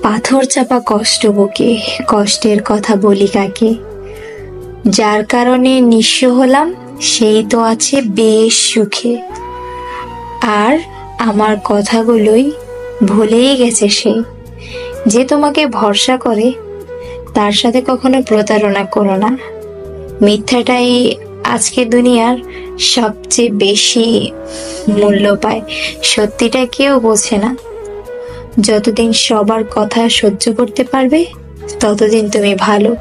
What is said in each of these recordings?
পাথর চাপা কষ্ট বুকে, কষ্টের কথা বলি কাকে? যার কারণে নিঃস্ব হলাম সেই তো আছে বেশ সুখে। আর আমার কথাগুলোই ভুলেই গেছে সে। যে তোমাকে ভরসা করে তার সাথে কখনো প্রতারণা করো না। মিথ্যাটাই আজকে দুনিয়ার সবচেয়ে বেশি মূল্য পায়, সত্যিটা কেউ বোঝে না। যতদিন সবার কথা সহ্য করতে পারবে ততদিন তুমি ভালো,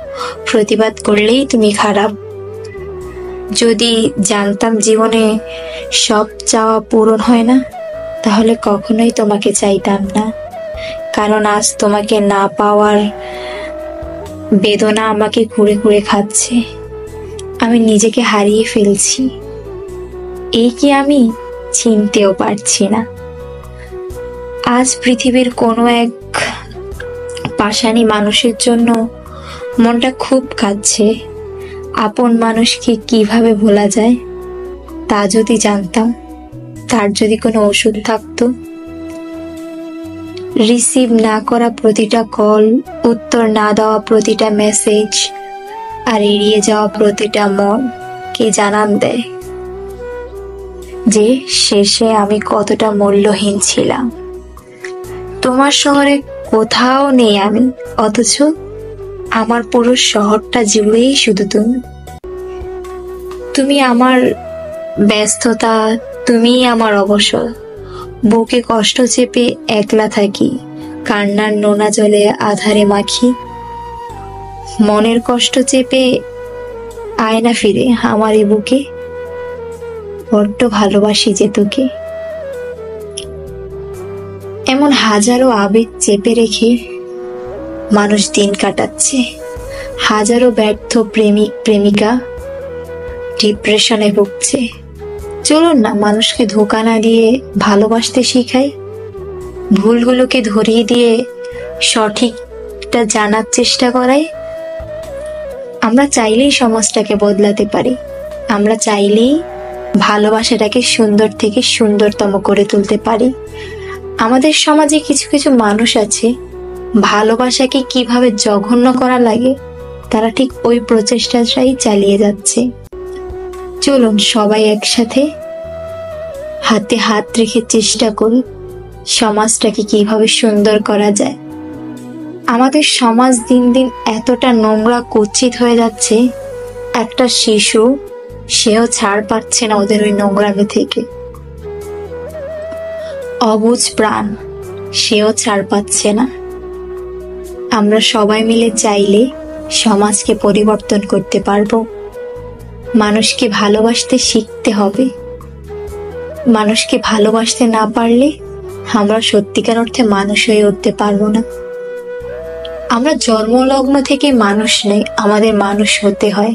প্রতিবাদ করলেই তুমি খারাপ। যদি জানতাম জীবনে সব চাওয়া পূরণ হয় না, তাহলে কখনোই তোমাকে চাইতাম না। কারণ আজ তোমাকে না পাওয়ার বেদনা আমাকে কুরে কুরে খাচ্ছে। আমি নিজেকে হারিয়ে ফেলছি, এই কি আমি চিনতেও পারছি না। আজ পৃথিবীর কোনো এক পাষাণী মানুষের জন্য মনটা খুব কাঁদছে। আপন মানুষকে কিভাবে ভোলা যায় তা যদি জানতাম, তার যদি কোনো ওষুধ থাকতো। রিসিভ না করা প্রতিটা কল, উত্তর না দেওয়া প্রতিটা মেসেজ, আর এড়িয়ে যাওয়া প্রতিটা মন কে জানান দেয় যে শেষে আমি কতটা মূল্যহীন ছিলাম। তোমার শহরে কোথাও নেই আমি, অথচ আমার পুরো শহরটা জুড়েই শুধু তুমি। তুমি আমার ব্যস্ততা, তুমি আমার অবসর। বুকে কষ্ট চেপে একলা থাকি, কান্নার নোনা জলে আধারে মাখি। মনের কষ্ট চেপে আয়না ফিরে আমার এ বুকে, বড্ড ভালোবাসি যে তোকে। এমন হাজারো আবেগ চেপে রেখে মানুষ দিন কাটাচ্ছে। হাজারো ব্যর্থ প্রেমিক প্রেমিকা ডিপ্রেশনে ভুগছে। চলুন না মানুষকে ধোঁকা না দিয়ে ভালোবাসতে শিখাই, ভুলগুলোকে ধরিয়ে দিয়ে সঠিকটা জানার চেষ্টা করাই। আমরা চাইলেই সমাজটাকে বদলাতে পারি, আমরা চাইলেই ভালোবাসাটাকে সুন্দর থেকে সুন্দরতম করে তুলতে পারি। আমাদের সমাজে কিছু কিছু মানুষ আছে, ভালোবাসাকে কিভাবে জঘন্য করা লাগে তারা ঠিক ওই প্রচেষ্টাটাই চালিয়ে যাচ্ছে। চলুন সবাই একসাথে হাতে হাত রেখে চেষ্টা করি সমাজটাকে কিভাবে সুন্দর করা যায়। আমাদের সমাজ দিন দিন এতটা নোংরা কুৎসিত হয়ে যাচ্ছে, একটা শিশু সেও ছাড় পাচ্ছে না ওদের ওই নোংরামি থেকে। অবুঝ প্রাণ সেও ছাড় পাচ্ছে না। আমরা সবাই মিলে চাইলে সমাজকে পরিবর্তন করতে পারবো। মানুষকে ভালোবাসতে শিখতে হবে। মানুষকে ভালোবাসতে না পারলে আমরা সত্যিকার অর্থে মানুষ হয়ে উঠতে পারবো না। আমরা জন্মলগ্ন থেকে মানুষ নই, আমাদের মানুষ হতে হয়।